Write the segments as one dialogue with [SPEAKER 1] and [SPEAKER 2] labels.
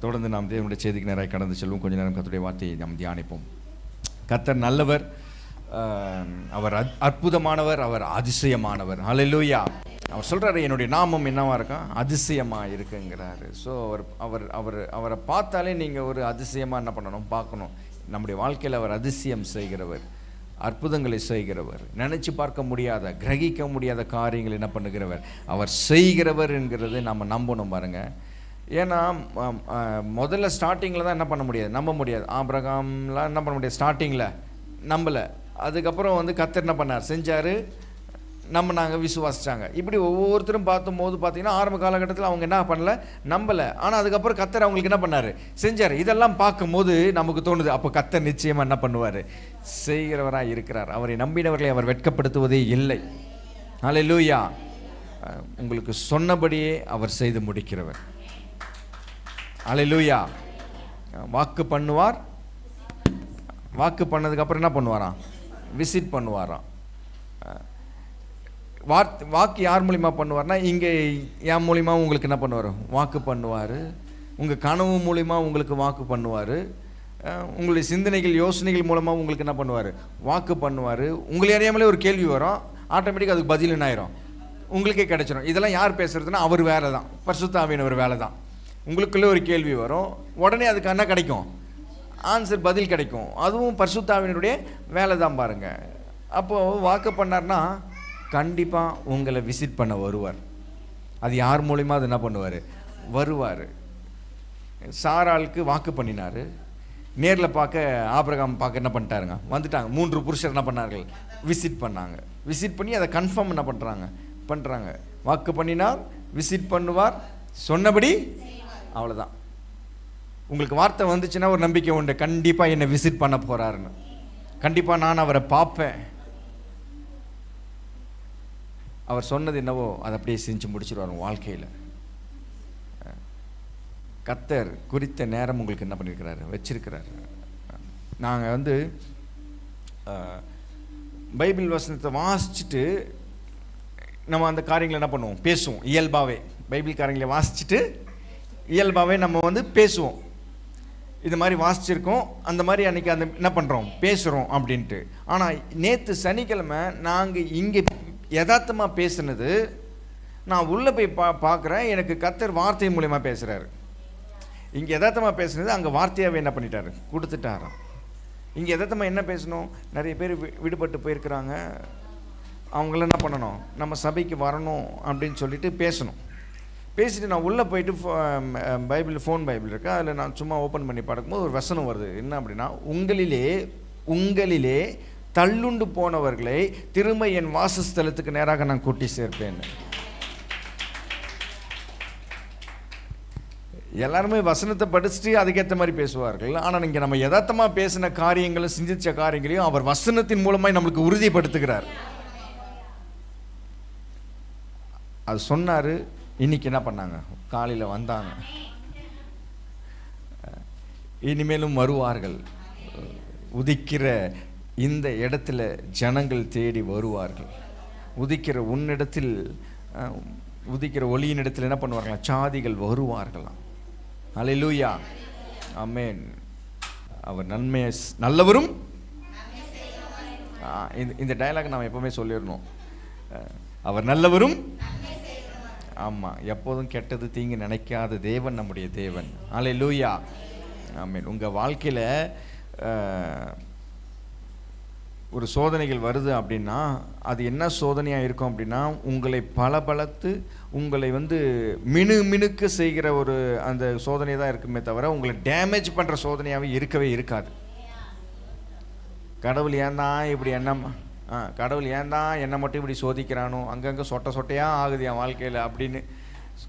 [SPEAKER 1] தொடர்ந்து நாம் தேவனுடைய செய்திக்கு நேராக கடந்து செல்வோம். கொஞ்ச நேரம் கர்த்தருடைய வார்த்தையை நாம் தியானிப்போம். கர்த்தர் நல்லவர், அவர் அற்புதமானவர், அவர் அதிசயமானவர். ஹல்லேலூயா. அவர் சொல்கிறாரு, என்னுடைய நாமம் என்னவா இருக்கும், அதிசயமாக இருக்குங்கிறாரு. ஸோ அவரை பார்த்தாலே நீங்கள் ஒரு அதிசயமாக என்ன பண்ணணும், பார்க்கணும். நம்முடைய வாழ்க்கையில் அவர் அதிசயம் செய்கிறவர், அற்புதங்களை செய்கிறவர், நினச்சி பார்க்க முடியாத, கிரகிக்க முடியாத காரியங்கள் என்ன பண்ணுகிறவர், அவர் செய்கிறவர் என்கிறது நம்ம நம்பணும் பாருங்கள். ஏன்னா முதல்ல ஸ்டார்டிங்கில் தான் என்ன பண்ண முடியாது, நம்ப முடியாது. ஆபிரகாம்லாம் என்ன பண்ண முடியாது, ஸ்டார்டிங்கில் நம்பலை. அதுக்கப்புறம் வந்து கர்த்தர் என்ன பண்ணார், செஞ்சார், நாங்கள் விசுவாசித்தாங்க. இப்படி ஒவ்வொருத்தரும் பார்க்கும்போது பார்த்தீங்கன்னா ஆரம்ப காலகட்டத்தில் அவங்க என்ன பண்ணலை, நம்பலை. ஆனால் அதுக்கப்புறம் கர்த்தர் அவங்களுக்கு என்ன பண்ணார், செஞ்சார். இதெல்லாம் பார்க்கும்போது நமக்கு தோணுது, அப்போ கர்த்தர் நிச்சயமாக என்ன பண்ணுவார், செய்கிறவராக இருக்கிறார். அவரை நம்பினவர்களை அவர் வெட்கப்படுத்துவதே இல்லை. ஹல்லேலூயா. உங்களுக்கு சொன்னபடியே அவர் செய்து முடிக்கிறவர். ஹல்லேலூயா. வாக்கு பண்ணுவார், வாக்கு பண்ணதுக்கப்புறம் என்ன பண்ணுவாராம், விசிட் பண்ணுவாராம். வாக்கு யார் மூலிமா பண்ணுவார்னா, இங்கே என் மூலிமா உங்களுக்கு என்ன பண்ணுவார், வாக்கு பண்ணுவார். உங்கள் கனவு மூலிமா உங்களுக்கு வாக்கு பண்ணுவார். உங்களுடைய சிந்தனைகள் யோசனைகள் மூலமாக உங்களுக்கு என்ன பண்ணுவார், வாக்கு பண்ணுவார். உங்களை அறியாமலே ஒரு கேள்வி வரும், ஆட்டோமேட்டிக்காக அதுக்கு பதில் என்ன ஆயிரும், உங்களுக்கே கிடைச்சிடும். இதெல்லாம் யார் பேசுகிறதுனா அவர் வேலை தான், பரிசுத்த ஆவியானவர் வேலை தான். உங்களுக்குள்ளே ஒரு கேள்வி வரும், உடனே அதுக்கு என்ன கிடைக்கும், ஆன்சர், பதில் கிடைக்கும். அதுவும் பரிசுத்த ஆவியானவருடைய வேலை தான் பாருங்கள். அப்போது வாக்கு பண்ணார்னா கண்டிப்பாக உங்களை விசிட் பண்ண வருவார். அது யார் மூலிமா அது என்ன பண்ணுவார், வருவார். சாராளுக்கு வாக்கு பண்ணினார், நேரில் பார்க்க ஆபிரகாம் பார்க்க என்ன பண்ணிட்டாருங்க, வந்துட்டாங்க. 3 புருஷர் என்ன பண்ணார்கள், விசிட் பண்ணாங்க. விசிட் பண்ணி அதை கன்ஃபார்ம் என்ன பண்ணுறாங்க. வாக்கு பண்ணினார், விசிட் பண்ணுவார், சொன்னபடி. அவ்வளோதான். உங்களுக்கு வார்த்தை வந்துச்சுன்னா ஒரு நம்பிக்கை உண்டு, கண்டிப்பாக என்னை விசிட் பண்ண போகிறாருன்னு. கண்டிப்பாக நான் அவரை பார்ப்பேன். அவர் சொன்னது என்னவோ அதை அப்படியே செஞ்சு முடிச்சிருவார் வாழ்க்கையில். கர்த்தர் குறித்த நேரம் உங்களுக்கு என்ன பண்ணியிருக்கிறாரு, வச்சிருக்கிறாரு. நாங்கள் வந்து பைபிள் வசனத்தை வாசிச்சுட்டு நம்ம அந்த காரியங்களை என்ன பண்ணுவோம், பேசுவோம். இயல்பாகவே பைபிள் காரியங்களை வாசிச்சுட்டு இயல்பாகவே நம்ம வந்து பேசுவோம். இது மாதிரி வாசிச்சிருக்கோம், அந்த மாதிரி அன்றைக்கி அந்த என்ன பண்ணுறோம், பேசுகிறோம் அப்படின்ட்டு. ஆனால் நேற்று சனிக்கிழமை நாங்கள் இங்கே யதார்த்தமாக பேசுனது, நான் உள்ளே போய் பார்க்குறேன், எனக்கு கர்த்தர் வார்த்தை மூலமாக பேசுகிறாரு. இங்கே யதார்த்தமாக பேசுனது அங்கே வார்த்தையாகவே என்ன பண்ணிட்டாரு, கொடுத்துட்டாராம். இங்கே யதார்த்தமாக என்ன பேசணும், நிறைய பேர் விடுபட்டு போயிருக்கிறாங்க, அவங்கள என்ன பண்ணணும், நம்ம சபைக்கு வரணும் அப்படின்னு சொல்லிட்டு பேசணும். பேசிட்டு நான் உள்ளே போயிட்டு ஃபோன் பைபிள் இருக்கு, அதில் நான் சும்மா ஓப்பன் பண்ணி பார்க்கும்போது ஒரு வசனம் வருது. என்ன அப்படின்னா, உங்களிலே தள்ளுண்டு போனவர்களை திரும்ப என் வாசஸ்தலத்துக்கு நேராக நான் கூட்டி சேர்ப்பேன். எல்லாருமே வசனத்தை படிச்சுட்டு அதுக்கேற்ற மாதிரி பேசுவார்கள். ஆனால் இங்கே நம்ம யதார்த்தமாக பேசின காரியங்களும் சிந்திச்ச காரியங்களையும் அவர் வசனத்தின் மூலமாக நம்மளுக்கு உறுதிப்படுத்துகிறார். அது சொன்னார். இன்னைக்கு என்ன பண்ணாங்க, காலையில் வந்தாங்க, இனிமேலும் வருவார்கள். உதிக்கிற இந்த இடத்துல ஜனங்கள் தேடி வருவார்கள். உதிக்கிற உன்னிடத்தில், உதிக்கிற ஒளியின் இடத்துல என்ன பண்ணுவார்களா, சாதிகள் வருவார்களாம். ஹல்லேலூயா. ஆமென். அவர் நல்லவரும். இந்த டயலாக் நாம் எப்பவுமே சொல்லிடணும். அவர் நல்லவரும். ஆமாம், எப்போதும் கெட்டது தீங்கு நினைக்காத தேவன் நம்முடைய தேவன். ஹல்லேலூயா. ஆமென். உங்கள் வாழ்க்கையில் ஒரு சோதனைகள் வருது அப்படின்னா அது என்ன சோதனையாக இருக்கும் அப்படின்னா, உங்களை பலபலத்து உங்களை வந்து மினுக்க செய்கிற ஒரு அந்த சோதனை தான் இருக்குமே தவிர உங்களை டேமேஜ் பண்ணுற சோதனையாகவே இருக்கவே இருக்காது. கடவுள் ஏன் தான் இப்படி கடவுள் ஏன் தான் என்னை மட்டும் இப்படி சோதிக்கிறானோ, அங்கங்கே சொட்டையாக ஆகுது என் வாழ்க்கையில் அப்படின்னு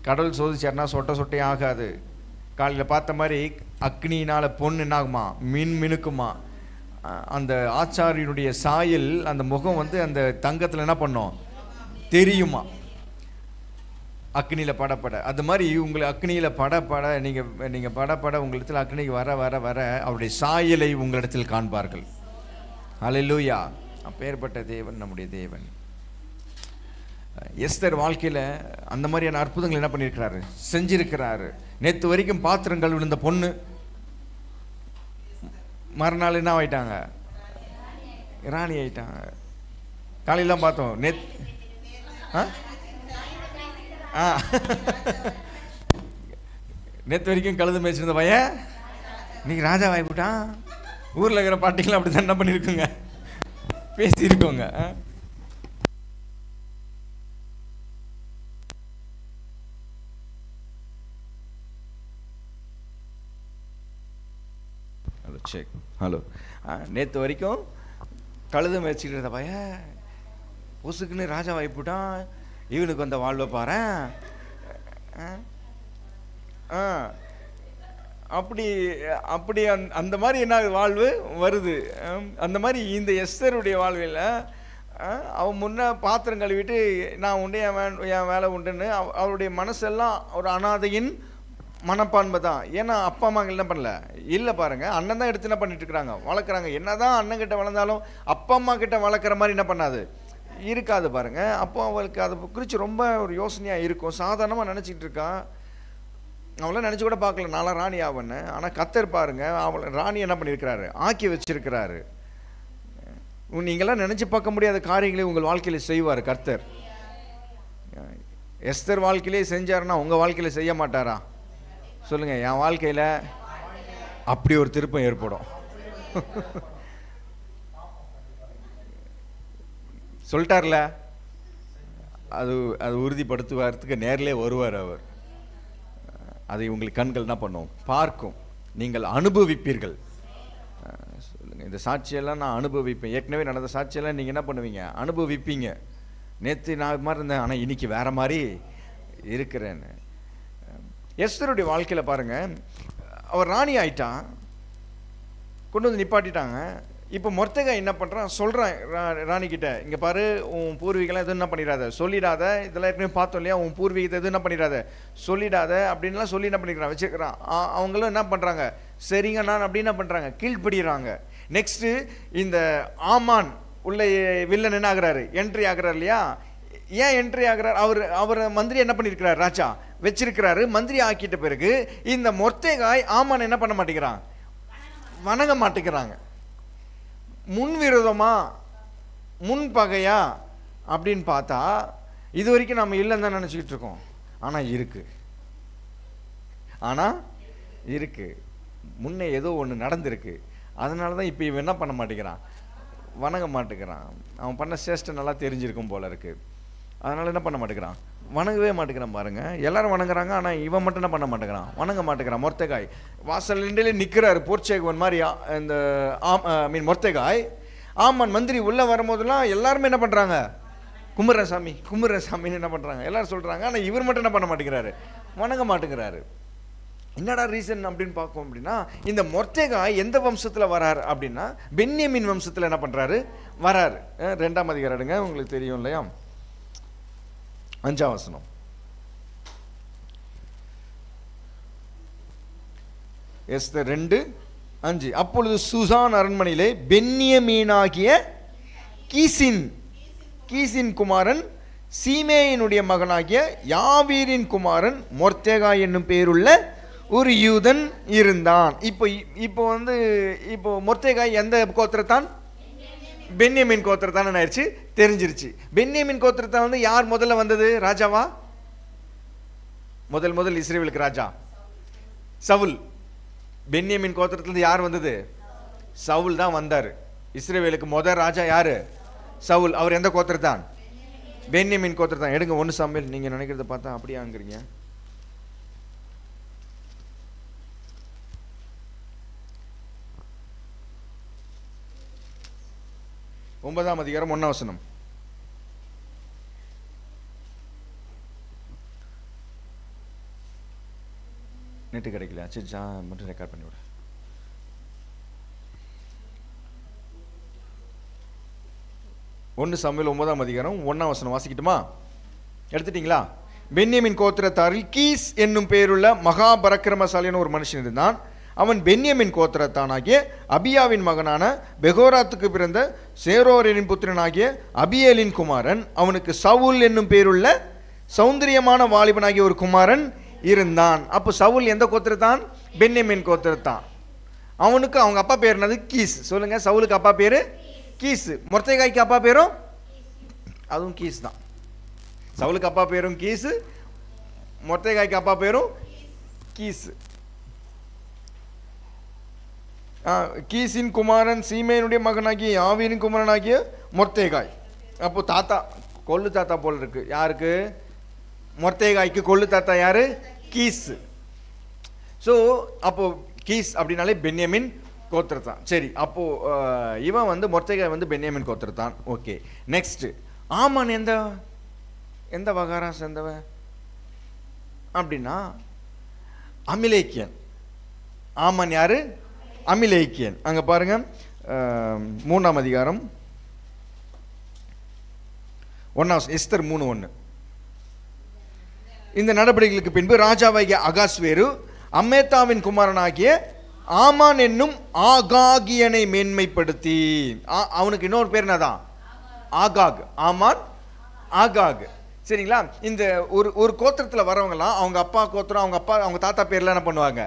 [SPEAKER 1] கடவுள் சோதிச்சார்னா சொட்டையாக ஆகாது. காலையில் பார்த்த மாதிரி அக்னியினால் பொண்ணு என்னாகுமா, மினுக்குமா. அந்த ஆச்சாரியனுடைய சாயல், அந்த முகம் வந்து அந்த தங்கத்தில் என்ன பண்ணோம், தெரியுமா, அக்னியில் படப்பட. அது மாதிரி உங்களை அக்னியில் படப்பட நீங்கள் படப்பட உங்களிடத்தில் அக்னிக்கு வர வர வர அவருடைய சாயலை உங்களிடத்தில் காண்பார்கள். ஹல்லேலூயா. அப்பேற்பட்ட தேவன் நம்முடைய தேவன். எஸ்தர் வாழ்க்கையில் அந்த மாதிரியான அற்புதங்கள் என்ன பண்ணியிருக்கிறாரு, செஞ்சிருக்கிறாரு. நேற்று வரைக்கும் பாத்திரங்கள் விழுந்த பொண்ணு மறுநாள் என்ன ஆயிட்டாங்க, ராணி ஆயிட்டாங்க. காலையெல்லாம் பார்த்தோம். நேற்று வரைக்கும் கழுது மேய்ச்சிருந்த பையன் இன்னைக்கு ராஜா வாய்ப்புட்டான். ஊரில் இருக்கிற பாட்டிங்களாம் அப்படி தான் என்ன பண்ணியிருக்குங்க, பேசியிருக்கோங்க. Hello check. ஹலோ. நேற்று வரைக்கும் கழுது மேய்ச்சிட்டு இருந்த பையன் பொசுக்குன்னு ராஜா வாய்ப்புட்டான். இவனுக்கு வந்த வாழ்வை பாரு. அப்படி அப்படி அந்த மாதிரி என்ன வாழ்வு வருது. அந்த மாதிரி இந்த எஸ்தருடைய வாழ்வில் அவன் முன்ன பாத்திரம் கழுவிட்டு நான் உண்டு, என் வேலை உண்டுன்னு அவருடைய மனசெல்லாம் ஒரு அனாதையின் மனப்பான்மை தான். ஏன்னா அப்பா அம்மாங்க என்ன பண்ணல இல்லை பாருங்கள், அண்ணன் தான் எடுத்து என்ன பண்ணிட்டு இருக்கிறாங்க, வளர்க்குறாங்க. என்ன தான் அண்ணன் கிட்ட வளர்ந்தாலும் அப்பா அம்மா கிட்ட வளர்க்குற மாதிரி என்ன பண்ணாது, இருக்காது பாருங்கள். அப்போ அவளுக்கு அதை குறித்து ரொம்ப ஒரு யோசனையாக இருக்கும். சாதாரணமாக நினச்சிக்கிட்டு இருக்கான். அவளாம் நினச்சி கூட பார்க்கல நான்லாம் ராணி ஆவன்னு. ஆனால் கர்த்தர் பாருங்க அவளை ராணி என்ன பண்ணியிருக்கிறாரு, ஆக்கி வச்சிருக்கிறாரு. நீங்களாம் நினச்சி பார்க்க முடியாத காரியங்களை உங்கள் வாழ்க்கையில் செய்வார் கர்த்தர். எஸ்தர் வாழ்க்கையிலே செஞ்சாருன்னா உங்கள் வாழ்க்கையில் செய்ய மாட்டாரா சொல்லுங்கள்? என் வாழ்க்கையில் அப்படி ஒரு திருப்பம் ஏற்படும். சொல்லிட்டார்ல, அது அது உறுதிப்படுத்துவதற்கு நேரிலே வருவார் அவர். அதை உங்களுக்கு கண்கள் என்ன பண்ணும், பார்க்கும். நீங்கள் அனுபவிப்பீர்கள். சொல்லுங்கள், இந்த சாட்சியெல்லாம் நான் அனுபவிப்பேன். ஏற்கனவே நடந்த சாட்சியெல்லாம் நீங்கள் என்ன பண்ணுவீங்க, அனுபவிப்பீங்க. நேற்று நான் மாதிரி இருந்தேன், ஆனால் இன்னைக்கு வேற மாதிரி இருக்கிறேன்னு. எஸ்தருடைய வாழ்க்கையில் பாருங்கள், அவர் ராணி ஆயிட்டான், கொண்டு வந்து நிப்பாட்டிட்டாங்க. இப்போ மொர்தெகாய் என்ன பண்ணுறான், சொல்கிறான் ராணிக்கிட்ட, இங்கே பாரு உன் பூர்வீகெல்லாம் எதுவும் என்ன பண்ணிடாத, சொல்லிடாத. இதெல்லாம் ஏற்கனவே பார்த்தோம் இல்லையா, உன் பூர்வீகத்தை எதுவும் என்ன பண்ணிடாத, சொல்லிடாத அப்படின்லாம் சொல்லி என்ன பண்ணிக்கிறான், வச்சுக்கிறான். அவங்களும் என்ன பண்ணுறாங்க, சரிங்க நான் அப்படி என்ன பண்ணுறாங்க, கீழ்படுகிறாங்க. நெக்ஸ்ட்டு இந்த ஆமான் உள்ள வில்லன் என்ன ஆகுறாரு, என்ட்ரி ஆகுறாரு இல்லையா. ஏன் என்ட்ரி ஆகுறார், அவர் மந்திரி என்ன பண்ணியிருக்கிறார், ராஜா வச்சிருக்கிறாரு. மந்திரி ஆக்கிட்ட பிறகு இந்த மொர்தெகாய் ஆமான் என்ன பண்ண மாட்டேங்கிறான், வணங்க மாட்டேங்கிறாங்க. முன்விரோதமா முன்பகையா அப்படின்னு பார்த்தா இது வரைக்கும் நம்ம இல்லைன்னு தான் நினச்சிக்கிட்டு இருக்கோம். ஆனால் இருக்கு, முன்னே ஏதோ ஒன்று நடந்திருக்கு. அதனால தான் இப்போ இவன் என்ன பண்ண மாட்டேங்கிறான், வணங்க மாட்டேங்கிறான். அவன் பண்ண சேஷ்டை நல்லா தெரிஞ்சிருக்கும் போல இருக்கு. அதனால என்ன பண்ண மாட்டேங்கிறான், வணங்கவே மாட்டேங்கிறான். பாருங்க, எல்லாரும் வணங்குறாங்க, ஆனால் இவன் மட்டும் என்ன பண்ண மாட்டேங்கிறான், வணங்க மாட்டேங்கிறான். மொர்தெகாய் வாசல்லே நிற்கிறாரு, போர்ச்சேகவன் மாதிரி. இந்த மொர்தெகாய் ஆமான் மந்திரி உள்ளே வரும்போதெல்லாம் எல்லாருமே என்ன பண்ணுறாங்க, கும்பிட்றேன் சாமி கும்பிட்றேன் சாமின்னு என்ன பண்ணுறாங்க, எல்லாரும் சொல்கிறாங்க. ஆனால் இவர் மட்டும் என்ன பண்ண மாட்டேங்கிறாரு, வணங்க மாட்டேங்கிறாரு. என்னடா ரீசன் அப்படின்னு பார்க்கும் அப்படின்னா, இந்த மொர்தெகாய் எந்த வம்சத்தில் வரார் அப்படின்னா பென்யமீன் வம்சத்தில் என்ன பண்ணுறாரு, வராரு. 2ஆம் அதிகாரம் எடுங்க, உங்களுக்கு தெரியும் இல்லையா, 5ஆம் வசனம். எஸ்தர் 2:5. அப்பொழுது சூசான் அரண்மனையிலே பென்யமீனாகிய கீசின் குமாரன் சீமேயினுடைய மகனாகிய யாவீரின் குமாரன் மொர்தெகாய் என்னும் பேருள்ள ஒரு யூதன் இருந்தான். இப்போ மொர்தெகாய் எந்த கோத்திரத்தான், பென்யமீன் கோத்திரத்தான் ஆயிடுச்சு, தெரிஞ்சிருச்சு. பென்யமீன் கோத்திரத்தான் வந்து யார் முதல்ல வந்தது, ராஜாவா? முதல் இஸ்ரவேலுக்கு ராஜா சவுல். பென்யமீன் கோத்திரத்திலிருந்து யார் வந்தது, சவுல் தான் வந்தார். இஸ்ரவேலுக்கு முதல் ராஜா யாரு, சவுல். அவர் எந்த கோத்திரத்தான், பென்யமீன் கோத்திரத்தான். எடுங்க 1 சாமுவேல். நீங்க நினைக்கிறத பார்த்தா அப்படியே ஆங்குறீங்க. ஒன்பதாம் அதிகாரம் 1ஆம் வசனம். நெட்டு கிடைக்கல, சரி மட்டும் ரெக்கார்ட் பண்ணி விட. ஒன்று சாமுவேல் 9ஆம் அதிகாரம் 1ஆம் வசனம் வாசிக்கட்டுமா? எடுத்துட்டீங்களா? பென்யமீன் கோத்திரத்தாரில் கீஸ் என்னும் பெயருள்ள மகா பரக்கிரமசாலியான ஒரு மனுஷன் இருந்தான்.
[SPEAKER 2] அவன் பென்யமின் கோத்திரத்தானாகிய அபியாவின் மகனான பெகோராத்துக்கு பிறந்த சேரோரின் புத்திரனாகிய அபியேலின் குமாரன். அவனுக்கு சவுல் என்னும் பேருள்ள சௌந்தரியமான வாலிபனாகிய ஒரு குமாரன் இருந்தான். அப்போ சவுல் எந்த கோத்திரத்தான்? பென்யமின் கோத்திரத்தான். அவனுக்கு அவங்க அப்பா பேர் என்னது? கீஸ். சொல்லுங்க, சவுலுக்கு அப்பா பேரு கீஸ். மொர்தெகாய்க்கு அப்பா பேரும் அதுவும் கீஸ் தான். சவுலுக்கு அப்பா பேரும் கீஸ், மொர்தெகாய்க்கு அப்பா பேரும் கீஸ். கீஸின் குமாரன் சீமேனுடைய மகனாகிய யாவீனின் குமாரனாகிய மொர்தெகாய். அப்போ தாத்தா கொள்ளு தாத்தா போல் இருக்கு. யாருக்கு? மொர்தெகாய்க்கு கொள்ளு தாத்தா யாரு? கீஸ். ஸோ அப்போ கீஸ் அப்படின்னாலே பென்யமின் கோத்திரத்தான். சரி, அப்போ இவன் வந்து மொர்தெகாய் வந்து பென்யமின் கோத்திரத்தான். ஓகே, நெக்ஸ்ட் ஆமான் எந்த எந்த வகாரா சேர்ந்தவன் அப்படின்னா அமிலேக்கியன். ஆமான் யாரு? அமிலேக்கியன். அங்க பாருங்க, 3ஆம் அதிகாரம் 1 எஸ்தர் 3:1. இந்த நடவடிக்கைகளுக்கு பின்பு ராஜாவாகிய அகாஸ்வேரு அம்மேத்தாவின் குமாரனாகிய ஆமான் என்னும் ஆகாகியனை மேன்மைப்படுத்தி, அவனுக்கு இன்னொரு பேர் என்னதான்? ஆகாக். ஆமான் ஆகாக். சரிங்களா? இந்த ஒரு கோத்திரத்தில் வரவங்கலாம் அவங்க அப்பா கோத்திரம், அவங்க தாத்தா பேர்லாம் என்ன பண்ணுவாங்க?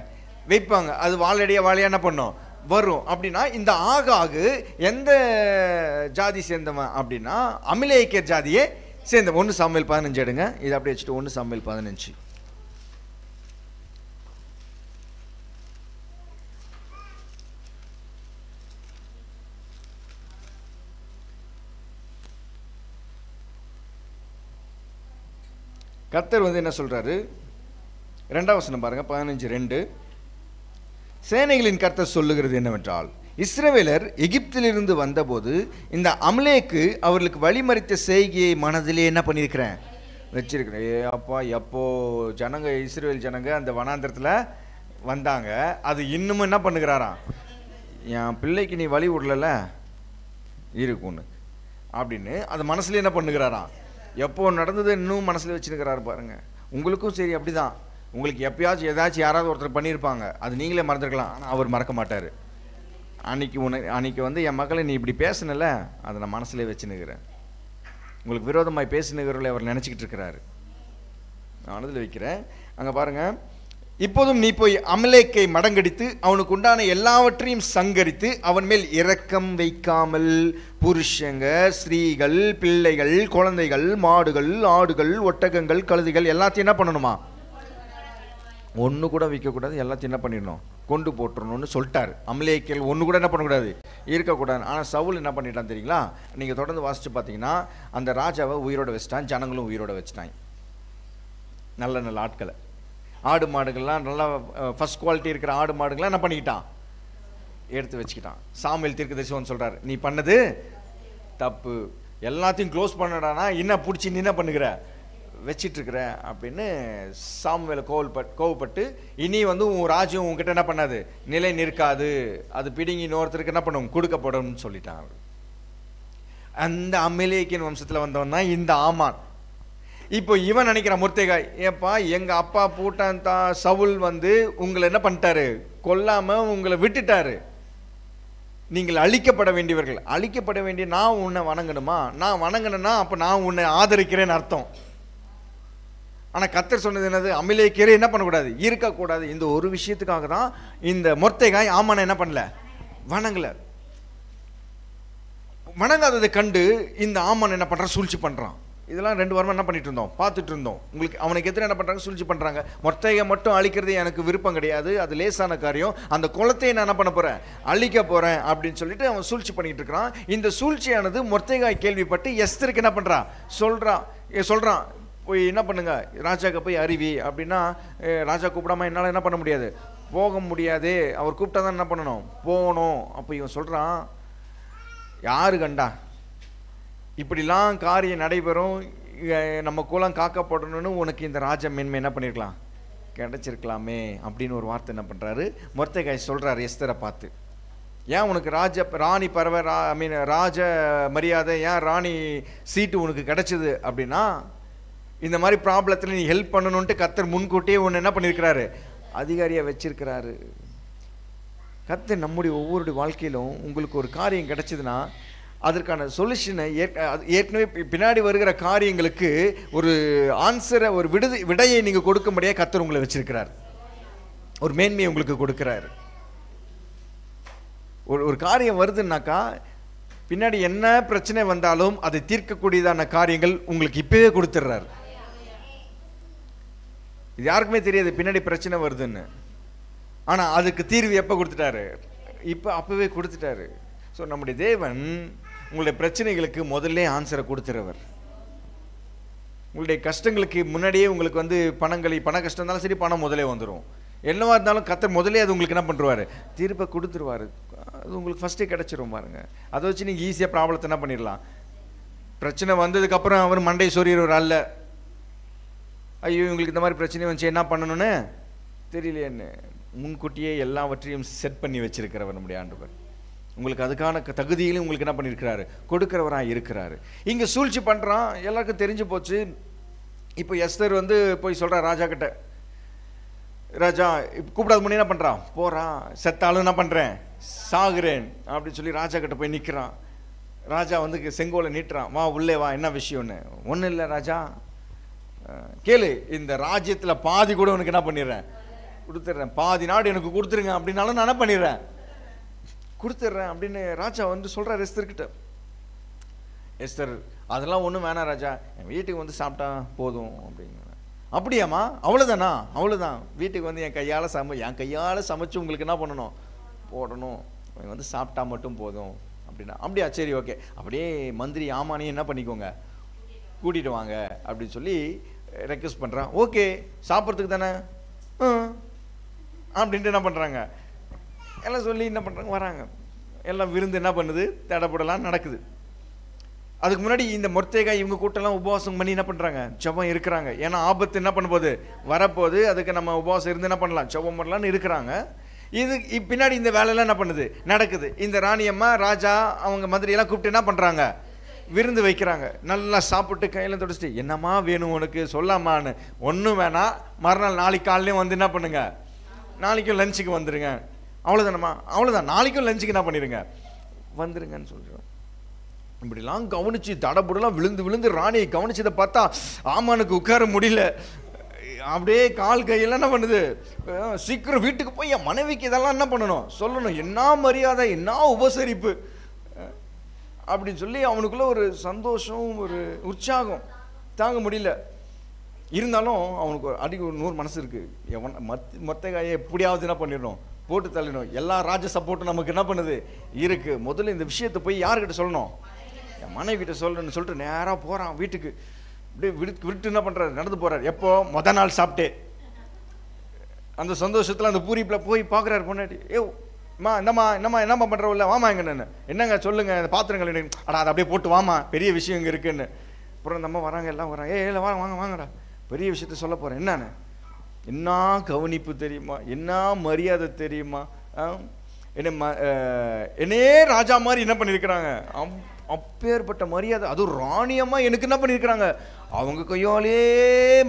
[SPEAKER 2] வைப்பாங்க. அது வாழையா என்ன பண்ணும்? வரும். அப்படின்னா இந்த ஆகாகு எந்த ஜாதி சேர்ந்தவன் அப்படின்னா அமிலேக்கியர் ஜாதியே சேர்ந்த. 1 சாமுவேல் 15 எடுங்க. இதை அப்படியே வச்சுட்டு 1 சாமுவேல் 15. கர்த்தர் வந்து என்ன சொல்றாரு? 2ஆம் வசனம் பாருங்க, 15:2. சேனைகளின் கர்த்தர் சொல்லுகிறது என்னவென்றால், இஸ்ரவேலர் எகிப்திலிருந்து வந்தபோது இந்த அமலேக்கு அவர்களுக்கு வழிமறித்த செய்கையை மனதிலே என்ன பண்ணியிருக்கிறேன்? வச்சிருக்கிறேன். ஏ அப்பா, எப்போ ஜனங்க இஸ்ரவேல் ஜனங்க அந்த வனாந்திரத்தில் வந்தாங்க, அது இன்னமும் என்ன பண்ணுகிறாராம்? என் பிள்ளைக்கு நீ வழி விடல இருக்குன்னு அப்படின்னு அது மனசுல என்ன பண்ணுகிறாராம்? எப்போ நடந்தது இன்னும் மனசுல வச்சுருக்கிறாரு பாருங்க. உங்களுக்கும் சரி அப்படிதான். உங்களுக்கு எப்பயாச்சும் ஏதாச்சும் யாராவது ஒருத்தர் பண்ணியிருப்பாங்க, அது நீங்களே மறந்துருக்கலாம், ஆனால் அவர் மறக்க மாட்டார். அன்னைக்கு வந்து என் மக்களை நீ இப்படி பேசினல, அதை நான் மனசுல வச்சுன்னுக்கிறேன். உங்களுக்கு விரோதமாய் பேசினுக்கிறவர்களை அவர் நினச்சிக்கிட்டு இருக்கிறாரு. நான் மனதில் வைக்கிறேன். அங்கே பாருங்க, இப்போதும் நீ போய் அமலேக்கை மடங்கடித்து அவனுக்கு உண்டான எல்லாவற்றையும் சங்கரித்து அவன் மேல் இரக்கம் வைக்காமல் புருஷங்க, ஸ்திரீகள், பிள்ளைகள், குழந்தைகள், மாடுகள், ஆடுகள், ஒட்டகங்கள், கழுதைகள் எல்லாத்தையும் என்ன பண்ணணுமா? ஒன்று கூட விற்கக்கூடாது, எல்லாத்தையும் என்ன பண்ணிடணும்? கொண்டு போட்டுருணும்னு சொல்லிட்டாரு. அமலேக்கியர்கள் ஒன்று கூட என்ன பண்ணக்கூடாது? இருக்கக்கூடாது. ஆனால் சவுல் என்ன பண்ணிட்டான் தெரியுங்களா? நீங்கள் தொடர்ந்து வாசித்து பார்த்தீங்கன்னா அந்த ராஜாவை உயிரோட வச்சுட்டான், ஜனங்களும் உயிரோட வச்சுட்டாங்க. நல்ல நல்ல ஆட்களை, ஆடு மாடுகள்லாம் நல்லா ஃபர்ஸ்ட் குவாலிட்டி இருக்கிற ஆடு மாடுகள்லாம் என்ன பண்ணிக்கிட்டான்? எடுத்து வச்சுக்கிட்டான். சாமுவேல் தீர்க்கதரிசி சொல்கிறார், நீ பண்ணது தப்பு, எல்லாத்தையும் க்ளோஸ் பண்ணடானா என்ன பிடிச்சி நீ என்ன பண்ணுகிற? வச்சிட்ருக்கிற அப்படின்னு சாமுவேலை கோவப்பட்டு இனி வந்து உன் ராஜ்யம் உங்ககிட்ட என்ன பண்ணாது? நிலை நிற்காது, அது பிடிங்கி இன்னொருத்தருக்கு என்ன பண்ணும்? கொடுக்கப்படும் சொல்லிட்டான். அந்த அமலேக்கியன் வம்சத்தில் வந்தவன் தான் இந்த ஆமான். இப்போ இவன் நினைக்கிறான், மொர்தெகாய், ஏப்பா எங்கள் அப்பா பூட்டான் சவுல் வந்து உங்களை என்ன பண்ணிட்டாரு? கொல்லாமல் உங்களை விட்டுட்டாரு. நீங்கள் அழிக்கப்பட வேண்டியவர்கள். அழிக்கப்பட வேண்டிய நான் உன்னை வணங்கணுமா? நான் வணங்கணும்னா அப்போ நான் உன்னை ஆதரிக்கிறேன்னு அர்த்தம். ஆனால் கர்த்தர் சொன்னது என்னது? அமலேக்கியரே என்ன பண்ணக்கூடாது? இருக்கக்கூடாது. இந்த ஒரு விஷயத்துக்காக தான் இந்த மொர்தெகாய் ஆமானை என்ன பண்ணல? வணங்கல. வணங்காததை கண்டு இந்த ஆமான் என்ன பண்ணுறான்? சூழ்ச்சி பண்ணுறான். இதெல்லாம் 2 வாரமாக என்ன பண்ணிட்டு இருந்தோம்? பார்த்துட்டு இருந்தோம். உங்களுக்கு அவனுக்கு எதிராக என்ன பண்ணுறாங்க? சூழ்ச்சி பண்ணுறாங்க. மொர்தெகாயை மட்டும் அழிக்கிறது எனக்கு விருப்பம் கிடையாது, அது லேசான காரியம். அந்த குலத்தையை நான் என்ன பண்ண போகிறேன்? அழிக்க போகிறேன் அப்படின்னு சொல்லிட்டு அவன் சூழ்ச்சி பண்ணிட்டு இருக்கிறான். இந்த சூழ்ச்சியானது மொர்தெகாய் கேள்விப்பட்டு எஸ்தருக்கு என்ன பண்ணுறான்? சொல்கிறான், போய் என்ன பண்ணுங்க, ராஜாக்கு போய் அறிவி அப்படின்னா, ராஜா கூப்பிடாம என்னால் என்ன பண்ண முடியாது? போக முடியாது. அவர் கூப்பிட்டா தான் என்ன பண்ணணும்? போகணும். அப்போ இவன் சொல்கிறான், யாரு கண்டா இப்படிலாம் காரியம் நடைபெறும், நம்ம குலம் காக்கப்படணும்னு உனக்கு இந்த ராஜ மேன்மை என்ன பண்ணியிருக்கலாம்? கிடைச்சிருக்கலாமே அப்படின்னு ஒரு வார்த்தை என்ன பண்ணுறாரு? மொர்தெகாய் சொல்கிறார் எஸ்தரை பார்த்து, ஏன் உனக்கு ராணி பறவை ராஜ மரியாதை, ஏன் ராணி சீட்டு உனக்கு கிடைச்சது அப்படின்னா, இந்த மாதிரி ப்ராப்ளத்தில் நீ ஹெல்ப் பண்ணணுன்ட்டு கர்த்தர் முன்கூட்டியே ஒன்று என்ன பண்ணியிருக்கிறாரு? அதிகாரியை வச்சிருக்கிறாரு. கர்த்தர் நம்முடைய ஒவ்வொருடைய வாழ்க்கையிலும் உங்களுக்கு ஒரு காரியம் கிடைச்சதுன்னா அதற்கான சொல்யூஷனை ஏற்கனவே பின்னாடி வருகிற காரியங்களுக்கு ஒரு ஆன்சரை, ஒரு விடையை நீங்கள் கொடுக்கும்படியாக கர்த்தர் உங்களை வச்சிருக்கிறார். ஒரு மேன்மையை உங்களுக்கு கொடுக்கிறார். ஒரு காரியம் வருதுன்னாக்கா பின்னாடி என்ன பிரச்சனை வந்தாலும் அதை தீர்க்கக்கூடியதான காரியங்கள் உங்களுக்கு இப்பவே கொடுத்துட்றாரு. இது யாருக்குமே தெரியாது பின்னாடி பிரச்சனை வருதுன்னு. ஆனால் அதுக்கு தீர்வு எப்போ கொடுத்துட்டாரு? அப்பவே கொடுத்துட்டாரு. ஸோ நம்முடைய தேவன் உங்களுடைய பிரச்சனைகளுக்கு முதல்ல ஆன்சரை கொடுத்துறவர். உங்களுடைய கஷ்டங்களுக்கு முன்னாடியே உங்களுக்கு பண கஷ்டம் இருந்தாலும் சரி, பணம் முதலே வந்துடும். என்னவா இருந்தாலும் கர்த்தர் முதலே அது உங்களுக்கு என்ன பண்ணுவார்? தீர்ப்பை கொடுத்துருவார். அது உங்களுக்கு ஃபஸ்ட்டே கிடச்சிரும் பாருங்க. அதை வச்சு நீங்கள் ஈஸியாக ப்ராப்ளத்தை என்ன பண்ணிடலாம். பிரச்சனை வந்ததுக்கப்புறம் அவர் மண்டை சொறியவர் அல்ல. ஐயோ உங்களுக்கு இந்த மாதிரி பிரச்சனை வந்துச்சு என்ன பண்ணணும்னு தெரியலையேன்னு முன்கூட்டியே எல்லாவற்றையும் செட் பண்ணி வச்சிருக்கிறவர் நம்முடைய ஆண்டவர். உங்களுக்கு அதுக்கான தகுதியிலும் உங்களுக்கு என்ன பண்ணியிருக்கிறாரு? கொடுக்கிறவராக இருக்கிறாரு. இங்கே சூழ்ச்சி பண்ணுறான், எல்லாருக்கும் தெரிஞ்சு போச்சு. இப்போ எஸ்தர் போய் சொல்கிறா ராஜா கிட்ட, ராஜா கூப்பிடாத முன்னே என்ன பண்ணுறான்? போகிறான். செத்தாலும் என்ன பண்ணுறேன்? சாகுறேன் அப்படின்னு சொல்லி ராஜா கிட்ட போய் நிற்கிறான். ராஜா செங்கோலை நீட்டுறான். வா உள்ளே வா, என்ன விஷயம்னு. ஒன்றும் இல்லை ராஜா, கேளு, இந்த ராஜ்யத்தில் பாதி கூட உனக்கு என்ன பண்ணிடுறேன்? கொடுத்துட்றேன். பாதி நாடு எனக்கு கொடுத்துருங்க அப்படின்னாலும் நான் என்ன பண்ணிடுறேன்? கொடுத்துட்றேன் அப்படின்னு ராஜா சொல்கிறார் எஸ்தர்கிட்ட. எஸ்தர் அதெல்லாம் ஒன்றும் வேணாம் ராஜா, என் வீட்டுக்கு சாப்பிட்டா போதும் அப்படிங்கிற. அப்படியாம்மா? அவ்வளோதானா? அவ்வளோதான். வீட்டுக்கு என் கையால் சமைச்சு உங்களுக்கு என்ன பண்ணணும்? போடணும். சாப்பிட்டா மட்டும் போதும் அப்படின்னா. அப்படியா, சரி ஓகே. அப்படியே மந்திரி ஆமானையும் என்ன பண்ணிக்கோங்க, கூட்டிகிட்டு வாங்க அப்படின்னு சொல்லி ரெக்வெஸ்ட் பண்ணுறான். ஓகே, சாப்பிட்றதுக்கு தானே அப்படின்ட்டு என்ன பண்ணுறாங்க, எல்லாம் சொல்லி என்ன பண்ணுறாங்க, வராங்க. எல்லாம் விருந்து என்ன பண்ணுது, தடப்படலாம் நடக்குது. அதுக்கு முன்னாடி இந்த மொர்தேகாய் இவங்க கூட்டெல்லாம் உபவாசம் பண்ணி என்ன பண்ணுறாங்க, ஜெபம் இருக்கிறாங்க. ஏன்னா ஆபத்து என்ன பண்ணும்போது வரப்போது, அதுக்கு நம்ம உபவாசம் இருந்து என்ன பண்ணலாம், ஜெபம் பண்ணலான்னு இருக்கிறாங்க. இது பின்னாடி இந்த வேலையெல்லாம் என்ன பண்ணுது, நடக்குது. இந்த ராணியம்மா ராஜா அவங்க மந்திரியெல்லாம் கூப்பிட்டு என்ன பண்ணுறாங்க, விருந்து வைக்கிறாங்க. நல்லா சாப்பிட்டு கையில் தொடச்சிட்டு, என்னம்மா வேணும் உனக்கு சொல்லாமான்னு. ஒன்றும் வேணாம், மறுநாள் நாளைக்கு காலையிலையும் என்ன பண்ணுங்க, நாளைக்கும் லஞ்சுக்கு வந்துடுங்க. அவ்வளோதானம்மா? அவ்வளோதான், நாளைக்கும் லஞ்சுக்கு என்ன பண்ணிடுங்க, வந்துடுங்கன்னு சொல்கிறோம். இப்படிலாம் கவனிச்சு தடபுடலாம் விழுந்து விழுந்து ராணியை கவனிச்சதை பார்த்தா ஆமானுக்கு உட்கார முடியல. அப்படியே கால் கையெல்லாம் என்ன பண்ணுது, சீக்கிரம் வீட்டுக்கு போய் என் மனைவிக்கு இதெல்லாம் என்ன பண்ணணும் சொல்லணும், என்ன மரியாதை, என்ன உபசரிப்பு அப்படின்னு சொல்லி அவனுக்குள்ள ஒரு சந்தோஷம், ஒரு உற்சாகம் தாங்க முடியல. இருந்தாலும் அவனுக்கு ஒரு 100 மனசு இருக்கு. மொர்தேகாயை எப்படியாவது என்ன பண்ணிடணும், போட்டு தள்ளணும். எல்லா ராஜ சப்போர்ட்டும் நமக்கு என்ன பண்ணுது இருக்கு. முதல்ல இந்த விஷயத்தை போய் யாருக்கிட்ட சொல்லணும், என் மனைவி கிட்ட சொல்லணும்னு சொல்லிட்டு நேராக போகிறான் வீட்டுக்கு. அப்படியே விட்டு என்ன பண்ணுறாரு, நடந்து போகிறார். எப்போ மொதல் நாள் சாப்பிட்டே அந்த சந்தோஷத்தில் அந்த பூரிப்பில் போய் பார்க்குறாரு பொண்ணாடி. ஏம்மா என்னம்மா பண்ணுறவில்ல, வாமா எங்கன்னு, என்னங்க சொல்லுங்கள், அந்த பாத்திரங்கள் அடா அதை அப்படியே போட்டு வாமா, பெரிய விஷயம் இங்கே இருக்குன்னு. அப்புறம் அந்த அம்மா வராங்க, எல்லாம் வராங்க. இல்லை வாங்கடா, பெரிய விஷயத்த சொல்ல போகிறேன். என்ன கவனிப்பு தெரியுமா, என்ன மரியாதை தெரியுமா, என்னே ராஜா மாதிரி என்ன பண்ணியிருக்கிறாங்க, அப்பேற்பட்ட மரியாதை. அதுவும் ராணியம்மா எனக்கு என்ன பண்ணியிருக்கிறாங்க, அவங்க கையாலே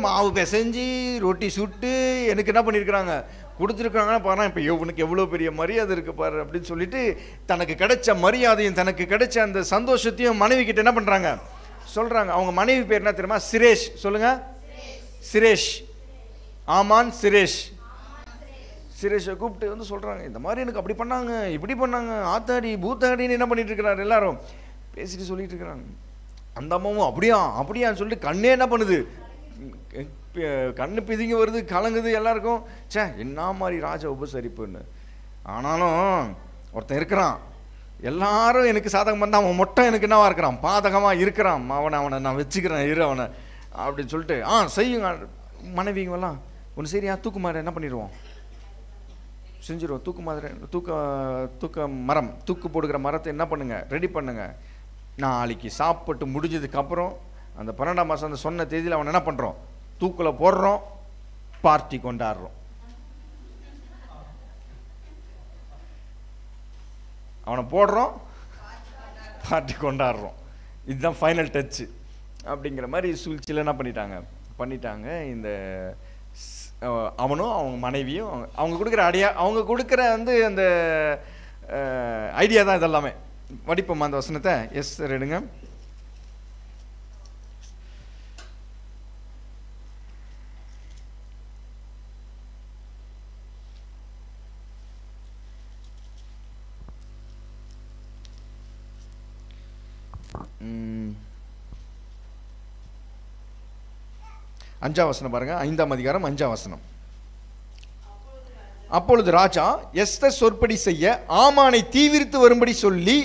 [SPEAKER 2] மாவு பிசைஞ்சு ரொட்டி சுட்டு எனக்கு என்ன பண்ணியிருக்கிறாங்க, கொடுத்துருக்காங்கன்னா பாரு. இப்போ இவனுக்கு எவ்வளோ பெரிய மரியாதை இருக்குது பாரு அப்படின்னு சொல்லிட்டு தனக்கு கிடைச்ச மரியாதையும் தனக்கு கிடைச்ச அந்த சந்தோஷத்தையும் மனைவி கிட்ட என்ன பண்ணுறாங்க சொல்கிறாங்க. அவங்க மனைவி பேர் என்ன தெரியுமா, சிரேஷ். சொல்லுங்க, சிரேஷ். ஆமான் சிரேஷ். சிரேஷை கூப்பிட்டு சொல்கிறாங்க, இந்த மாதிரி எனக்கு அப்படி பண்ணாங்க, இப்படி பண்ணாங்க, ஆத்தாடி பூத்தாடின்னு என்ன பண்ணிட்டு இருக்கிறாரு, எல்லாரும் பேசிட்டு சொல்லிட்டு இருக்கிறாங்க. அந்த அம்மாவும் அப்படியான்னு சொல்லிட்டு கண்ணே என்ன பண்ணுது, கண்ணு பிதிங்க வருது, கலங்குது எல்லாருக்கும். சே என்ன மாதிரி ராஜ உபசரிப்புன்னு. ஆனாலும் ஒருத்தன் இருக்கிறான், எல்லாரும் எனக்கு சாதகம் பண்ணால் அவன் மொட்டை எனக்கு என்னவா இருக்கிறான், பாதகமாக இருக்கிறான். அவனை நான் வச்சுக்கிறேன் இரு அவனை அப்படின்னு சொல்லிட்டு செய்யுங்க. மனைவிங்கெல்லாம் ஒன்று சரியா தூக்கு மாதிரி என்ன பண்ணிடுவோம், செஞ்சிருவோம். தூக்கு மாதிரி தூக்க மரம், தூக்கு போடுகிற மரத்தை என்ன பண்ணுங்க, ரெடி பண்ணுங்க. நாளைக்கு சாப்பிட்டு முடிஞ்சதுக்கப்புறம் அந்த 12ஆம் மாதம் அந்த சொன்ன தேதியில் அவனை என்ன பண்ணுறோம், தூக்கில் போடுறோம், பார்ட்டி கொண்டாடுறோம். அவனை போடுறோம், பார்ட்டி கொண்டாடுறோம். இதுதான் ஃபைனல் டச்சு அப்படிங்கிற மாதிரி சூழ்ச்சியில் என்ன பண்ணிட்டாங்க. இந்த அவனும் அவங்க மனைவியும் அவங்க கொடுக்குற அவங்க கொடுக்குற வந்து அந்த ஐடியா தான் இதெல்லாமே. படிப்போம் அந்த வசனத்தை. எஸ் சார் எடுங்க. அஞ்சாம் வசனம் பாருங்க. 5ஆம் அதிகாரம் 5ஆம் வசனம். அப்பொழுது ராஜா எஸ்தர் சொற்படி செய்ய ஆமானை தீவிரித்து வரும்படி சொல்லி,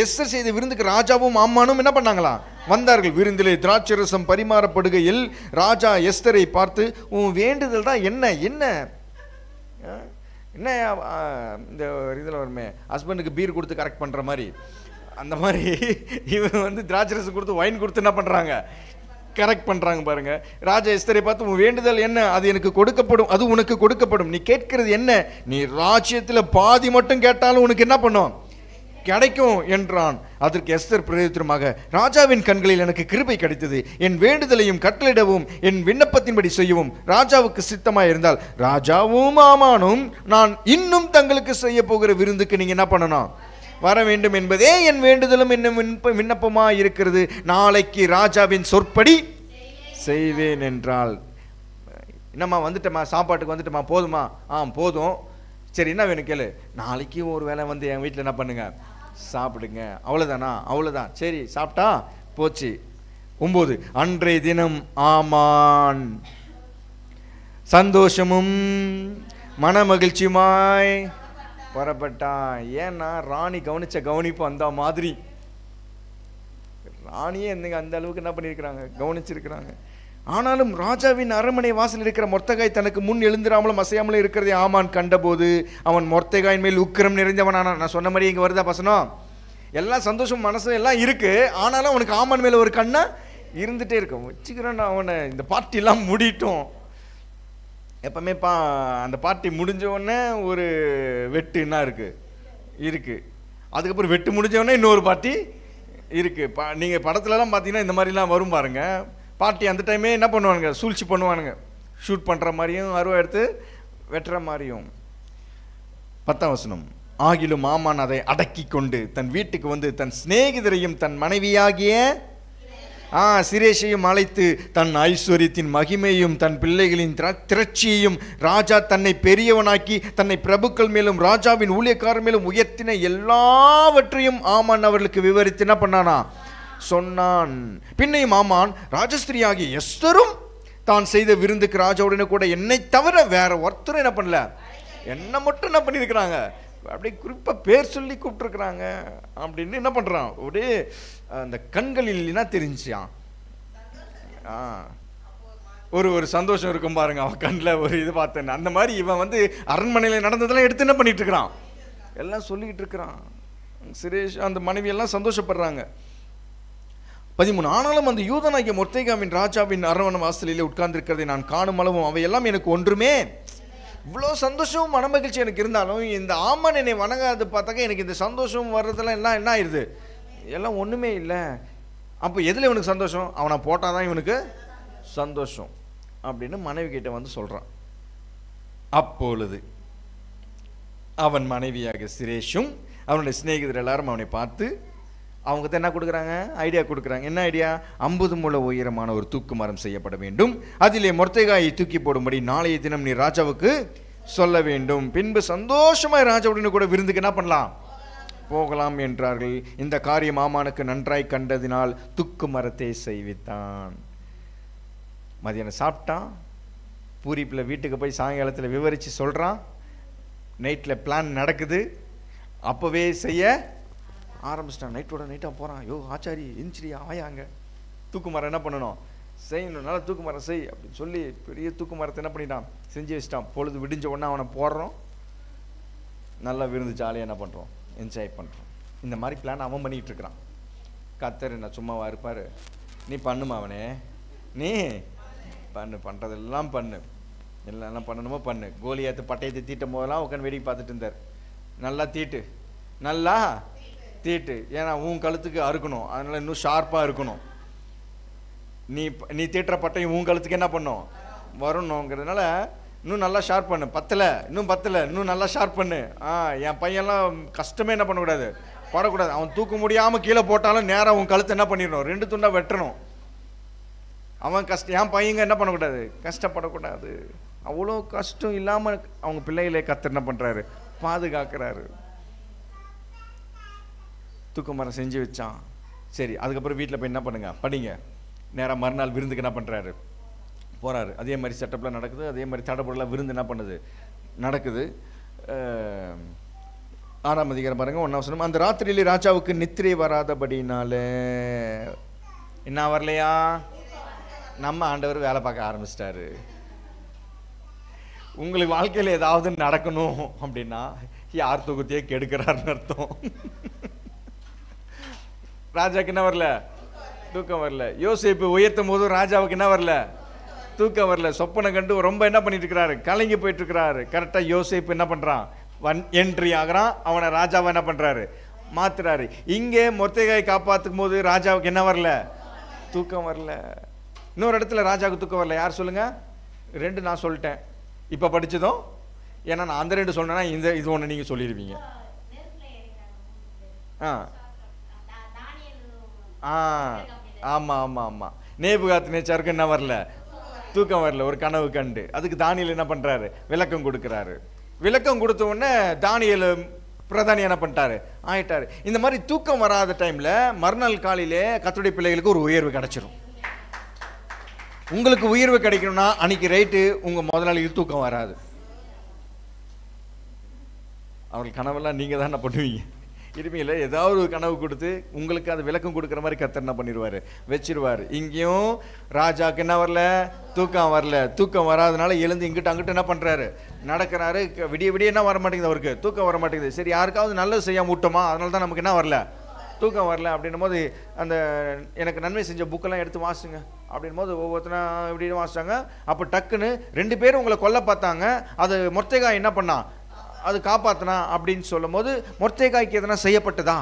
[SPEAKER 2] எஸ்தர் செய்த விருந்துக்கு ராஜாவும் ஆமானும் என்ன பண்ணாங்களா? வந்தார்கள். விருந்திலே திராட்சரசம் பரிமாறப்படுகையில் ராஜா எஸ்தரை பார்த்து, உன் வேண்டுதல் தான் என்ன என்ன என்ன இந்த இதில் வருமே ஹஸ்பண்டுக்கு பீர் கொடுத்து கரெக்ட் பண்ணுற மாதிரி, அந்த மாதிரி இவன் வந்து திராட்சரசம் கொடுத்து வைன் கொடுத்து என்ன பண்ணுறாங்க? கரெக்ட் பண்ணுறாங்க பாருங்க. ராஜா எஸ்தரை பார்த்து, உன் வேண்டுதல் என்ன? அது எனக்கு கொடுக்கப்படும், அது உனக்கு கொடுக்கப்படும். நீ கேட்கிறது என்ன? நீ ராஜ்யத்தில் பாதி மட்டும் கேட்டாலும் உனக்கு என்ன பண்ணும்? கிடைக்கும் என்றான். அதற்கு எஸ்தர் பிரதித்திரமாக, ராஜாவின் கண்களில் எனக்கு கிருபை கிடைத்தது. என் வேண்டுதலையும் கட்டளையிடவும் என் விண்ணப்பத்தின்படி செய்யவும் ராஜாவுக்கு சித்தமாக இருந்தால் ராஜாவும் ஆமானும் நான் இன்னும் தங்களுக்கு செய்ய போகிற விருந்துக்கு நீங்க என்ன பண்ணணும்? வர வேண்டும் என்பதே என் வேண்டுதலும் இன்னும் விண்ணப்பமா இருக்கிறது. நாளைக்கு ராஜாவின் சொற்படி செய்வேன் என்றால். என்னம்மா வந்துட்டமா, சாப்பாட்டுக்கு வந்துட்டமா, போதுமா? போதும். சரி, என்ன வேணும் கேளு. நாளைக்கு ஒரு வேளை வந்து என் வீட்டில் என்ன பண்ணுங்க, சாப்பிடுங்க. அவ்வளோதானா? அவ்வளோதான். சரி, சாப்பிட்டா போச்சு. 9. அன்றைய தினம் ஆமான் சந்தோஷமும் மன மகிழ்ச்சியுமாய் புறப்பட்டான். ஏன்னா ராணி கவனிச்ச கவனிப்பு அந்த மாதிரி. ராணியே அந்த அளவுக்கு என்ன பண்ணியிருக்கிறாங்க? கவனிச்சிருக்கிறாங்க. ஆனாலும் ராஜாவின் அரண்மனை வாசல் இருக்கிற மொர்தெகாய் தனக்கு முன் எழுந்திராமலும் அசையாமலும் இருக்கிறதை ஆமான் கண்டபோது அவன் மொர்தெகாயின் மேல் உக்கிரம் நிறைந்தவனானான். நான் சொன்ன மாதிரி இங்கே வருதா பசனம்? எல்லாம் சந்தோஷம் மனசு எல்லாம் இருக்கு. ஆனாலும் அவனுக்கு ஆமான் மேல ஒரு கண்ணை இருந்துட்டே இருக்கும். வச்சுக்கிறேன் அவனை, இந்த பார்ட்டிலாம் முடிட்டோம். எப்பவுமே அந்த பார்ட்டி முடிஞ்ச உடனே ஒரு வெட்டு என்ன இருக்கு. அதுக்கப்புறம் வெட்டு முடிஞ்ச உடனே இன்னொரு பார்ட்டி இருக்கு. நீங்க படத்துலலாம் பார்த்தீங்கன்னா இந்த மாதிரிலாம் வரும் பாருங்க. பார்ட்டி அந்த டைமே என்ன பண்ணுவானுங்க? சூழ்ச்சி பண்ணுவானுங்க. ஷூட் பண்ற மாதிரியும் அருவா எடுத்து வெட்டுற மாதிரியும். 10ஆம் வசனம். ஆகிலும் ஆமான் அதை அடக்கி கொண்டு தன் வீட்டுக்கு வந்து தன் சிநேகிதரையும் தன் மனைவியாகிய சிரேஷையும் அழைத்து தன் ஐஸ்வர்யத்தின் மகிமையும் தன் பிள்ளைகளின் திரட்சியையும் ராஜா தன்னை பெரியவனாக்கி தன்னை பிரபுக்கள் மேலும் ராஜாவின் ஊழியக்காரர் மேலும் உயர்த்தின எல்லாவற்றையும் ஆமான் அவர்களுக்கு விவரித்து என்ன பண்ணானா? சொன்னான். பின்னையும் ஆமான் ராஜஸ்திரியாகிய எஸ்தரும் தான் செய்த விருந்துக்கு ராஜாவுடனே கூட என்னை தவிர வேற ஒருத்தரும் என்ன பண்ணல, என்ன மட்டும் என்ன பண்ணியிருக்கிறாங்க, அப்படியே குறிப்பாக பேர் சொல்லி கூப்பிட்டுருக்குறாங்க அப்படின்னு என்ன பண்ணுறான்? அப்படியே அந்த கண்களில் என்ன தெரிஞ்சான்? ஒரு சந்தோஷம் இருக்கும் பாருங்க அவன் கண்ணில். ஒரு இது பார்த்தேன். அந்த மாதிரி இவன் வந்து அரண்மனையில் நடந்ததெல்லாம் எடுத்து என்ன பண்ணிட்டு இருக்கிறான்? எல்லாம் சொல்லிக்கிட்டு இருக்கிறான். சுரேஷ் அந்த மனைவி எல்லாம் சந்தோஷப்படுறாங்க. 13. ஆனாலும் அந்த யூதனாகிய மொர்தெகாயின் ராஜாவின் அரண்மனை வாசலிலே உட்கார்ந்திருக்கிறதை நான் காணும் அளவும் அவையெல்லாம் எனக்கு ஒன்றுமே, இவ்வளோ சந்தோஷமும் மன மகிழ்ச்சி எனக்கு இருந்தாலும் இந்த ஆமான் என்னை வணங்காது பார்த்தாக்க எனக்கு இந்த சந்தோஷம் வர்றதெல்லாம் எல்லாம் என்ன ஆயிடுது? எல்லாம் ஒன்றுமே இல்லை. அப்போ எதில் இவனுக்கு சந்தோஷம்? அவனை போட்டால் தான் இவனுக்கு சந்தோஷம் அப்படின்னு மனைவி கிட்ட வந்து சொல்கிறான். அப்பொழுது அவன் மனைவியாக சிரேஷும் அவனுடைய சிநேகிதர் எல்லாரும் அவனை பார்த்து அவங்க என்ன கொடுக்குறாங்க? ஐடியா கொடுக்குறாங்க. என்ன ஐடியா? 50 முழ உயரமான ஒரு தூக்கு மரம் செய்யப்பட வேண்டும். அதிலே மொர்தெகாயை தூக்கி போடும்படி நாளைய தினம் நீ ராஜாவுக்கு சொல்ல வேண்டும். பின்பு சந்தோஷமாய் ராஜாவுடன் கூட விருந்துக்கு என்ன பண்ணலாம்? போகலாம் என்றார்கள். இந்த காரியம் ஆமானுக்கு நன்றாய் கண்டதினால் தூக்கு மரத்தை செய்வித்தான். மதியானம் சாப்பிட்டான். பூரிப்பில் வீட்டுக்கு போய் சாயங்காலத்தில் விவரித்து சொல்கிறான். நைட்டில் பிளான் நடக்குது. அப்போவே செய்ய ஆரம்பிச்சிட்டான். நைட்டாக போகிறான். ஐயோ ஆச்சாரி எந்திரியா ஆயாங்க, தூக்கு மரம் என்ன பண்ணணும்? செய்யணும், நல்லா தூக்கு மரம் செய் அப்படின்னு சொல்லி பெரிய தூக்கு மரத்தை என்ன பண்ணிட்டான்? செஞ்சு வச்சிட்டான். பொழுது விடிஞ்ச உடனே அவனை போடுறோம். நல்லா விருந்து ஜாலியாக என்ன பண்ணுறோம்? என்ஜாய் பண்ணுறோம். இந்த மாதிரி பிளான் அவன் பண்ணிகிட்டு இருக்கிறான். கர்த்தர் என்ன சும்மாவா இருப்பார்? நீ பண்ணுமா அவனே, நீ பண்ணுறதெல்லாம் பண்ணு, எல்லாம் பண்ணணுமோ பண்ணு. கோலியாத்து பட்டயத்தை தீட்டும் போதெல்லாம் உட்காந்து வேடிக்கை பார்த்துட்டு இருந்தார். நல்லா தீட்டு, ஏன்னா உன் கழுத்துக்கு அறுக்கணும், அதனால இன்னும் ஷார்ப்பாக இருக்கணும். நீ தீட்டுற பட்டையும் உன் கழுத்துக்கு என்ன பண்ணும்? வரணுங்கிறதுனால இன்னும் நல்லா ஷார்ப் பண்ணு, பத்தலை இன்னும் நல்லா ஷார்ப் பண்ணு. என் பையன்லாம் கஷ்டமே என்ன பண்ணக்கூடாது, படக்கூடாது. அவன் தூக்க முடியாமல் கீழே போட்டாலும் நேராக உன் கழுத்தை என்ன பண்ணிடணும், 2 துண்டா வெட்டணும். அவன் என் பையங்க என்ன பண்ணக்கூடாது, கஷ்டப்படக்கூடாது. அவ்வளோ கஷ்டம் இல்லாமல் அவங்க பிள்ளைகளே கர்த்தர் என்ன பண்ணுறாரு, பாதுகாக்கிறாரு. தூக்க மரம் செஞ்சு வச்சான். சரி, அதுக்கப்புறம் வீட்டில் போய் என்ன பண்ணுங்க, படிங்க. நேராக மறுநாள் விருந்துக்கு என்ன பண்ணுறாரு, போகிறாரு. அதே மாதிரி செட்டப்லாம் நடக்குது. அதே மாதிரி தடப்படலாம் விருந்து என்ன பண்ணுது, நடக்குது. 6ஆம் அதிகாரம் பாருங்க, 1ஆம் வசனம். அந்த ராத்திரியிலே ராஜாவுக்கு நித்திரை வராதபடினால என்ன வரலையா, நம்ம ஆண்டவர் வேலை பார்க்க ஆரம்பிச்சிட்டாரு. உங்களுக்கு வாழ்க்கையில் ஏதாவது நடக்கணும் அப்படின்னா யார் தூக்கத்தையே கெடுக்கிறாருன்னு அர்த்தம். ராஜாவுக்கு என்ன வரல, தூக்கம் வரல. யோசேப்பு உயர்த்தும் போதும் ராஜாவுக்கு என்ன வரல, தூக்கம் வரல. சொப்பனை கண்டு ரொம்ப என்ன பண்ணிட்டு இருக்கிறாரு, கலங்கி போயிட்டு இருக்கிறாரு. கரெக்டாக யோசேப்பு என்ன பண்ணுறான், என்ட்ரி ஆகிறான். அவனை ராஜாவை என்ன பண்ணுறாரு, மாத்துறாரு. இங்கே மொர்தெகாயை காப்பாற்றும் போது ராஜாவுக்கு என்ன வரல, தூக்கம் வரல. இன்னொரு இடத்துல ராஜாவுக்கு தூக்கம் வரல. யார் சொல்லுங்க, 2 நான் சொல்லிட்டேன் இப்போ படிச்சதும். ஏன்னா நான் அந்த 2 சொன்னேன்னா இது ஒன்று நீங்கள் சொல்லிடுவீங்க. ஆமாம். நேபுகாத்நேச்சாருக்கு என்ன வரல, தூக்கம் வரல. ஒரு கனவு கண்டு அதுக்கு தானியேல் என்ன பண்ணுறாரு, விளக்கம் கொடுக்குறாரு. விளக்கம் கொடுத்த உடனே தானியேல் பிரதானி என்ன பண்ணிட்டாரு, ஆயிட்டாரு. இந்த மாதிரி தூக்கம் வராத டைமில் மறுநாள் காலையிலே கர்த்தருடைய பிள்ளைகளுக்கு ஒரு உயர்வு கிடைச்சிரும். உங்களுக்கு உயர்வு கிடைக்கணும்னா அன்னைக்கு ரைட்டு உங்கள் முதலாளிக்கு தூக்கம் வராது. அவர்கள் கனவெல்லாம் நீங்கள் தான் என்ன பண்ணுவீங்க, இனிமேல் ஏதாவது ஒரு கனவு கொடுத்து உங்களுக்கு அது விளக்கம் கொடுக்குற மாதிரி கர்த்தர் என்ன பண்ணிடுவார், வச்சிருவார். இங்கேயும் ராஜாவுக்கு என்ன வரல, தூக்கம் வரல. தூக்கம் வராதனால எழுந்து இங்கிட்ட அங்கிட்ட என்ன பண்ணுறாரு, நடக்கிறாரு. விடிய என்ன வர மாட்டேங்குது, அவருக்கு தூக்கம் வர மாட்டேங்குது. சரி, யாருக்காவது நல்லது செய்ய மூட்டோமா, அதனால தான் நமக்கு என்ன வரல, தூக்கம் வரல. அப்படின்னும் போது அந்த எனக்கு நன்மை செஞ்ச புக்கெல்லாம் எடுத்து வாசிங்க அப்படின் போது ஒவ்வொருத்தனா இப்படின்னு வாசிச்சாங்க. அப்போ டக்குன்னு 2 பேரும் உங்களை கொல்ல பார்த்தாங்க, அது மொர்தெகாய் என்ன பண்ணா, அது காப்பாற்றினா அப்படின்னு சொல்லும் போது மொர்தெகாய்க்கு எதனா செய்யப்பட்டதா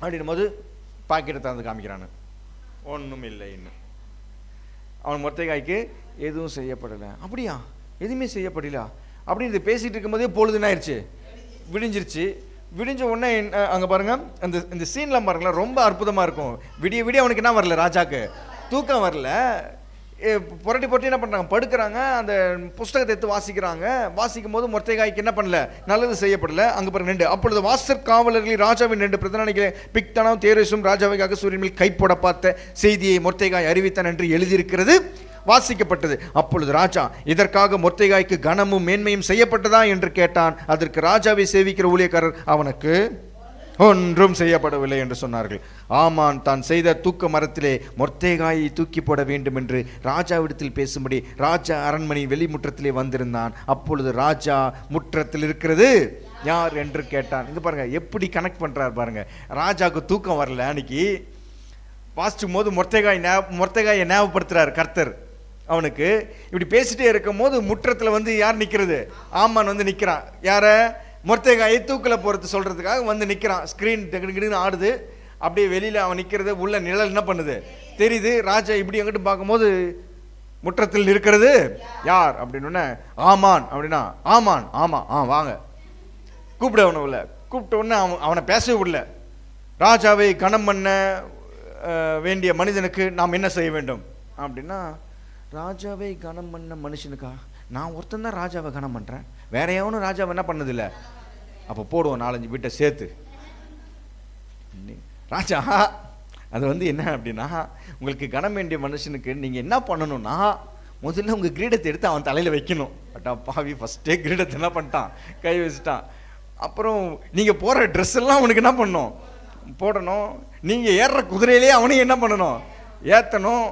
[SPEAKER 2] அப்படின்னும் போது பாக்கெட்டை திறந்து காமிக்கிறானு, ஒன்றும் இல்லை. இன்னும் அவன் மொர்தெகாய்க்கு எதுவும் செய்யப்படலை. அப்படியா, எதுவுமே செய்யப்படல அப்படின்னு பேசிகிட்டு இருக்கும்போதே பொழுதுன்னு ஆயிடுச்சு, விடிஞ்சிருச்சு. விடிஞ்ச உடனே அங்கே பாருங்க, இந்த சீன்லாம் பாருங்களேன், ரொம்ப அற்புதமாக இருக்கும். விடிய அவனுக்கு என்ன வரல, ராஜாக்கு தூக்கம் வரல. புரட்டி என்ன பண்ணுறாங்க, படுக்கிறாங்க. அந்த புஸ்தகத்தை எடுத்து வாசிக்கிறாங்க. வாசிக்கும் போது மொர்தெகாய்க்கு என்ன பண்ணல, நல்லது செய்யப்படல. அங்கே பாருங்க 2. அப்பொழுது வாசற் காவலர்களில் ராஜாவின் 2 பிரதானிகளை பிக்தானும் தேரேசும் ராஜாவைக்காக சூரியன் மேல் கைப்போட பார்த்த செய்தியை மொர்தெகாய் அறிவித்தான் என்று எழுதியிருக்கிறது, வாசிக்கப்பட்டது. அப்பொழுது ராஜா, இதற்காக மொர்தெகாய்க்கு கனமும் மேன்மையும் செய்யப்பட்டதா என்று கேட்டான். அதற்கு ராஜாவை சேவிக்கிற ஊழியக்காரர், அவனுக்கு ஒன்றும் செய்யப்படவில்லை என்று சொன்னார்கள். ஆமான் தான் செய்த தூக்க மரத்திலே மொர்தெகாயை தூக்கி போட வேண்டும் என்று ராஜாவிடத்தில் பேசும்படி ராஜா அரண்மனை வெளிமுற்றத்திலே வந்திருந்தான். அப்பொழுது ராஜா, முற்றத்தில் இருக்கிறது யார் என்று கேட்டான். இங்க பாருங்க எப்படி கனெக்ட் பண்றாரு பாருங்க. ராஜாவுக்கு தூக்கம் வரல, அன்னைக்கு வாசிக்கும் போது மொர்தெகாயை ஞாபகப்படுத்துறாரு கர்த்தர். அவனுக்கு இப்படி பேசிட்டே இருக்கும் போது முற்றத்தில் வந்து யார் நிற்கிறது, ஆமான் வந்து நிற்கிறான். யார, மொர்தெகாயை தூக்கில் போகிறது சொல்கிறதுக்காக வந்து நிற்கிறான். ஸ்க்ரீன் கிடுன்னு ஆடுது. அப்படியே வெளியில் அவன் நிற்கிறது, உள்ள நிழல் என்ன பண்ணுது தெரியுது. ராஜா இப்படி எங்கிட்ட பார்க்கும்போது முற்றத்தில் இருக்கிறது யார் அப்படின்னு, ஆமான் அப்படின்னா, ஆமான் ஆமாம் வாங்க கூப்பிட. அவனை உள்ள கூப்பிட்ட உடனே அவனை பேசவே விடல. ராஜாவை கனம் பண்ண வேண்டிய மனிதனுக்கு நாம் என்ன செய்ய வேண்டும் அப்படின்னா, ராஜாவை கனம் பண்ண மனுஷனுக்கா, நான் ஒருத்தன் தான் ராஜாவை கனம் பண்ணுறேன், வேற எவனும் ராஜாவை என்ன பண்ணதில்லை. அப்போ போடுவோம் 4-5 வீட்டை சேர்த்து. ராஜா அது வந்து என்ன அப்படின்னா, உங்களுக்கு கனம் வேண்டிய மனுஷனுக்கு நீங்கள் என்ன பண்ணணும்னா, முதல்ல உங்கள் கிரீடத்தை எடுத்து அவன் தலையில் வைக்கணும். பட்டா பாவி, ஃபஸ்ட்டே கிரீடத்தை என்ன பண்ணிட்டான், கை வச்சுட்டான். அப்புறம் நீங்கள் போகிற ட்ரெஸ் எல்லாம் அவனுக்கு என்ன பண்ணணும், போடணும். நீங்கள் ஏறுற குதிரையிலே அவனையும் என்ன பண்ணணும், ஏற்றணும்.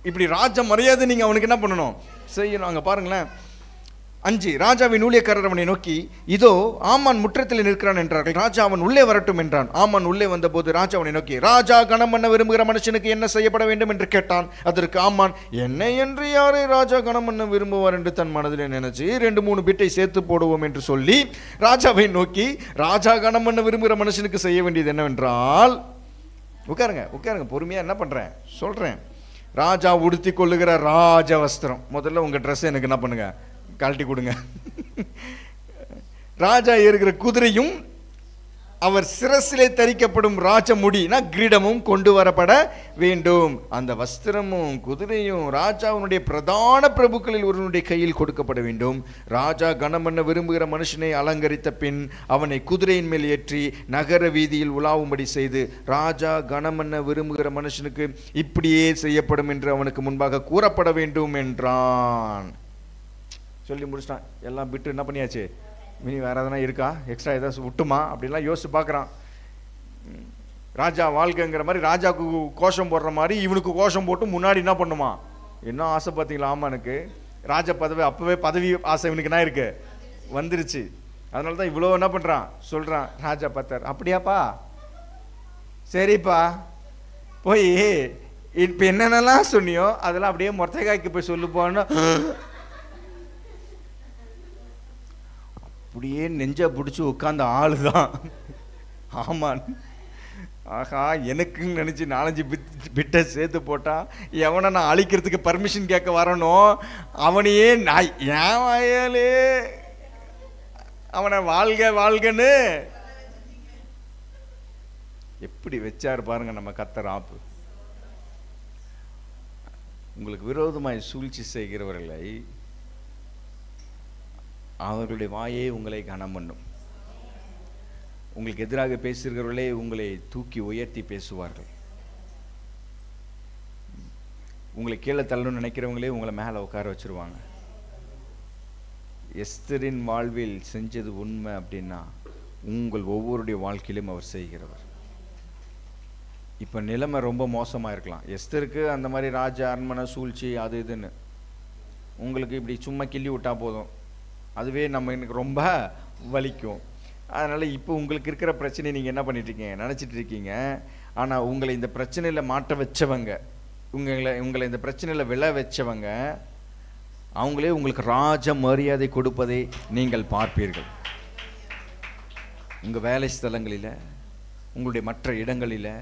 [SPEAKER 2] இப்படி ராஜ மரியாதை நீங்கள் அவனுக்கு என்ன பண்ணணும், செய்யணும். அங்கே பாருங்களேன் 5. ராஜாவின் ஊழியக்காரர் அவனை நோக்கி, இதோ ஆமான் முற்றத்தில் நிற்கிறான் என்றார்கள். ராஜா, அவன் உள்ளே வரட்டும் என்றான். ஆமான் உள்ளே வந்தபோது ராஜா அவனை நோக்கி, ராஜா கனம் பண்ண விரும்புகிற மனுஷனுக்கு என்ன செய்யப்பட வேண்டும் என்று கேட்டான். அதற்கு ஆமான், என்னை என்று யாரை ராஜா கனம் பண்ண விரும்புவார் என்று தன் மனதில் நினைச்சு 2-3 பிட்டை சேர்த்து போடுவோம் என்று சொல்லி ராஜாவை நோக்கி, ராஜா கனம் பண்ண விரும்புகிற மனுஷனுக்கு செய்ய வேண்டியது என்னவென்றால், உட்காருங்க பொறுமையாக என்ன பண்ணுறேன் சொல்கிறேன். ராஜா உடுத்தி கொள்ளுகிற ராஜ வஸ்திரம். முதல்ல உங்கள் ட்ரெஸ்ஸை எனக்கு என்ன பண்ணுங்க, கழட்டி கொடுங்க. ராஜா ஏறுகிற குதிரையும் அவர் சிரசிலே தரிக்கப்படும் ராஜ முடினா கிரீடமும் கொண்டு வரப்பட வேண்டும். அந்த வஸ்திரமும் குதிரையும் ராஜாவுடைய பிரதான பிரபுக்களில் ஒருவனுடைய கையில் கொடுக்கப்பட வேண்டும். ராஜா கனம் பண்ண விரும்புகிற மனுஷனை அலங்கரித்த பின் அவனை குதிரையின் மேல் ஏற்றி நகர வீதியில் உலாவும்படி செய்து, ராஜா கனம் பண்ண விரும்புகிற மனுஷனுக்கு இப்படியே செய்யப்படும் என்று அவனுக்கு முன்பாக கூறப்பட வேண்டும் என்றான். சொல்லி முடிச்சிட்டான். எல்லாம் விட்டு என்ன பண்ணியாச்சு, மினி வேறு எதனா இருக்கா, எக்ஸ்ட்ரா ஏதாச்சும் விட்டுமா அப்படின்லாம் யோசிச்சு பார்க்குறான். ராஜா வாழ்க்கைங்கிற மாதிரி ராஜாவுக்கு கோஷம் போடுற மாதிரி இவனுக்கு கோஷம் போட்டு முன்னாடி என்ன பண்ணுமா, என்ன ஆசை பார்த்தீங்களா? ஆமாம், எனக்கு ராஜ பதவி, அப்போவே பதவி ஆசை இவனுக்கு என்ன இருக்கு, வந்துருச்சு. அதனால தான் இவ்வளோ என்ன பண்ணுறான், சொல்கிறான். ராஜா பார்த்தார், அப்படியாப்பா, சரிப்பா, போய் இப்போ என்னென்னலாம் சொன்னியோ அதெல்லாம் அப்படியே மொர்தெகாய்க்கு போய் சொல்லுப்போன்னு அப்படியே நெஞ்சை பிடிச்சி உட்காந்த ஆளு தான் ஆமான். ஆஹா, எனக்குன்னு நினச்சி 4-5 பிட்டை சேர்த்து போட்டா எவனை நான் அழிக்கிறதுக்கு பர்மிஷன் கேட்க வரணும், அவனையே நான் ஏன் வயலே அவனை வாழ்க வாழ்கன்னு எப்படி வச்சார் பாருங்க நம்ம கர்த்தர் ஆப்பு. உங்களுக்கு விரோதமாய் சூழ்ச்சி செய்கிறவர்களை அவர்களுடைய வாயே உங்களை கனம் பண்ணும். உங்களுக்கு எதிராக பேசுகிறவர்களே உங்களை தூக்கி உயர்த்தி பேசுவார்கள். உங்களை கீழே தள்ளணும்னு நினைக்கிறவங்களே உங்களை மேலே உட்கார வச்சிருவாங்க. எஸ்தரின் வாழ்வில் செஞ்சது உண்மை அப்படின்னா உங்கள் ஒவ்வொருடைய வாழ்க்கையிலும் அவர் செய்கிறவர். இப்போ நிலைமை ரொம்ப மோசமாக இருக்கலாம். எஸ்தருக்கு அந்த மாதிரி ராஜ அரண்மனை சூழ்ச்சி அது இதுன்னு உங்களுக்கு இப்படி சும்மா கிள்ளி விட்டா போதும், அதுவே நம்ம எனக்கு ரொம்ப வலிக்கும். அதனால் இப்போ உங்களுக்கு இருக்கிற பிரச்சனை நீங்கள் என்ன பண்ணிட்டுருக்கீங்க, நினச்சிட்டு இருக்கீங்க. ஆனால் உங்களை இந்த பிரச்சனையில் மாட்ட வச்சவங்க, உங்களை இந்த பிரச்சனையில் விழ வச்சவங்க, அவங்களே உங்களுக்கு ராஜ மரியாதை கொடுப்பதை நீங்கள் பார்ப்பீர்கள். உங்கள் வேலை ஸ்தலங்களில், உங்களுடைய மற்ற இடங்களில்,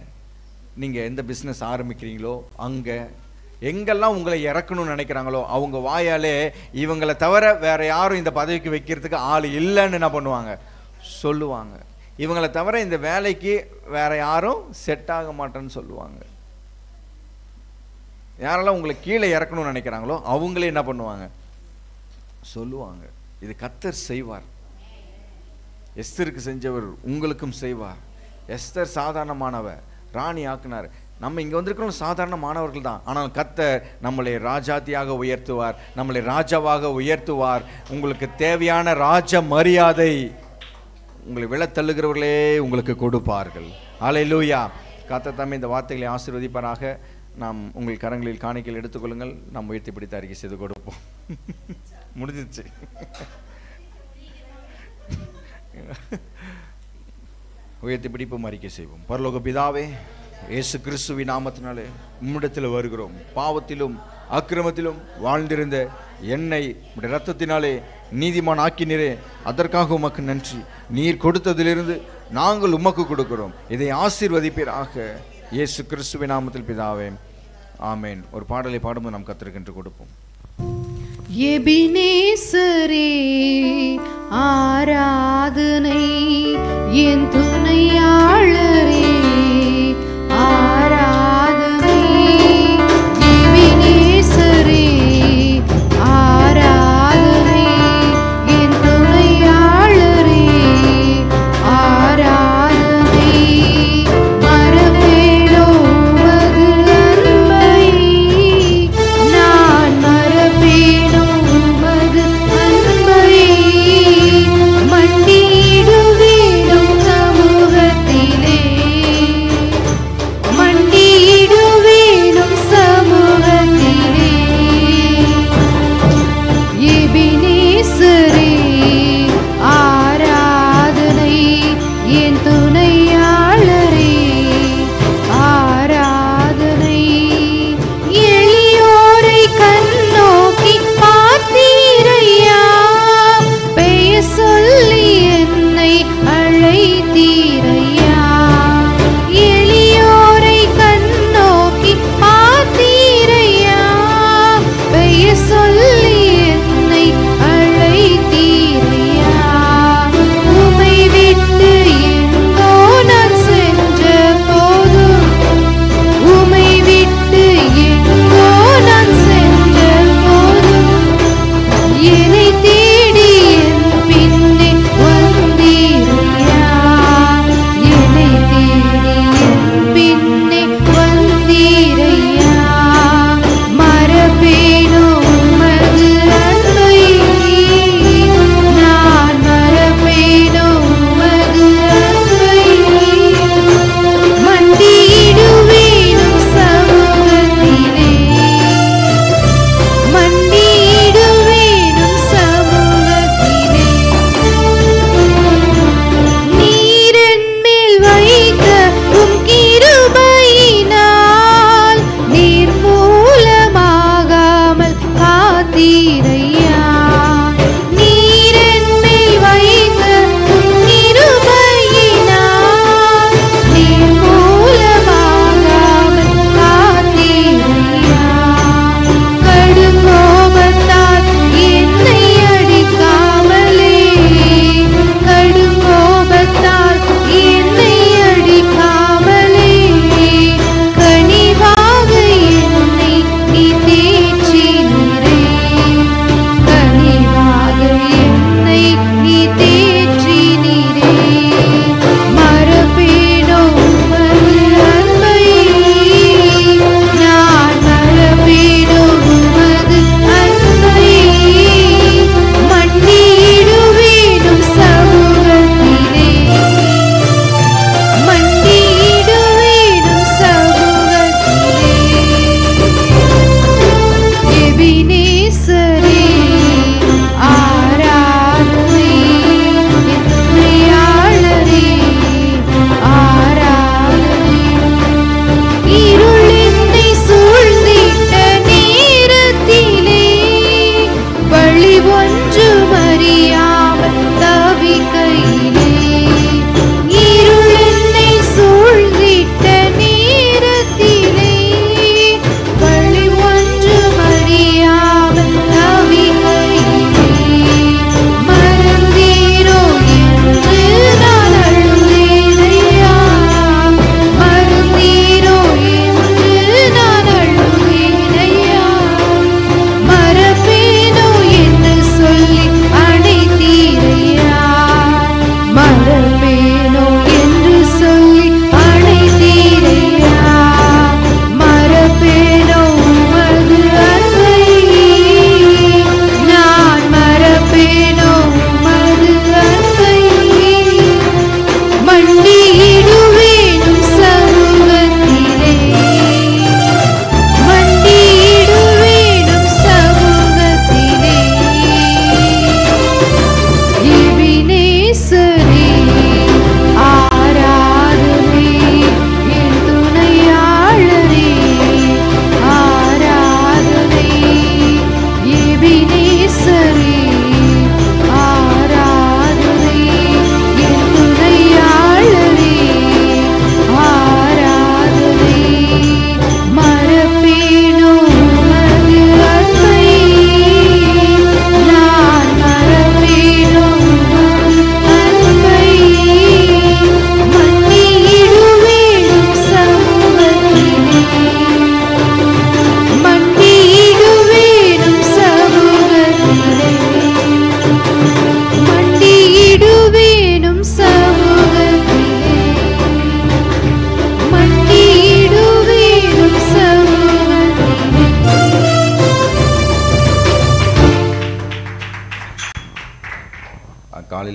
[SPEAKER 2] நீங்கள் எந்த பிஸ்னஸ் ஆரம்பிக்கிறீங்களோ அங்கே எங்கெல்லாம் உங்களை இறக்கணும்னு நினைக்கிறாங்களோ அவங்க வாயாலே இவங்களை தவிர வேற யாரும் இந்த பதவிக்கு வைக்கிறதுக்கு ஆள் இல்லைன்னு என்ன பண்ணுவாங்க, சொல்லுவாங்க. இவங்களை தவிர இந்த வேலைக்கு வேற யாரும் செட் ஆக மாட்டேன்னு சொல்லுவாங்க. யாரெல்லாம் உங்களை கீழே இறக்கணும்னு நினைக்கிறாங்களோ அவங்களே என்ன பண்ணுவாங்க, சொல்லுவாங்க. இது கர்த்தர் செய்வார். எஸ்தருக்கு செஞ்சவர் உங்களுக்கும் செய்வார். எஸ்தர் சாதாரணமானவர், ராணி ஆக்குனார். நம்ம இங்கே வந்திருக்கிறோம் சாதாரண மாணவர்கள் தான். ஆனால் கர்த்தர் நம்மளை ராஜாத்தியாக உயர்த்துவார், நம்மளை ராஜாவாக உயர்த்துவார். உங்களுக்கு தேவையான ராஜ மரியாதை உங்களை விழத்தள்ளுகிறவர்களே உங்களுக்கு கொடுப்பார்கள். அல்லேலூயா. கர்த்தர் தாமே இந்த வார்த்தைகளை ஆசீர்வதிப்பாராக. நாம் உங்கள் கரங்களில் காணிக்கையில் எடுத்துக்கொள்ளுங்கள். நாம் உயர்த்தி பிடித்து அறிக்கை செய்து கொடுப்போம். முடிஞ்சிச்சு. உயர்த்தி பிடிப்பும் அறிக்கை செய்வோம். பரலோக பிதாவே, இயேசு கிறிஸ்துவின் நாமத்தினாலே உம்மிடத்தில் வருகிறோம். பாவத்திலும் அக்கிரமத்திலும் வாழ்ந்திருந்த என்னை உம்முடைய இரத்தத்தினாலே நீதிமான் ஆக்கினீரே, அதற்காக உமக்கு நன்றி. நீர் கொடுத்ததிலிருந்து நாங்கள் உமக்கு கொடுக்கிறோம். இதை ஆசீர்வதிப்பீராக. இயேசு கிறிஸ்துவின் நாமத்தில் பிதாவே, ஆமேன். ஒரு பாடலை பாடும்போது நாம் கர்த்தருக்கு கொடுப்போம்.
[SPEAKER 3] எபினேசரே ஆராதனை, என் துணையாளரே ஆராதனை. எபினேசரே ஆராதனை, என் துணையாளரே ஆராதனை. மறப்பேனோ உமது அன்பை, நான் மறப்பேனோ உமது அன்பை. மண்டியிடுவேனும் தமது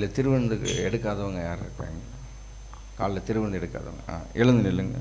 [SPEAKER 2] காலையில் திருவிருந்து எடுக்காதவங்க யார் இருக்காங்க? காலையில் திருவிருந்து எடுக்காதவங்க எழுந்து நில்லுங்க.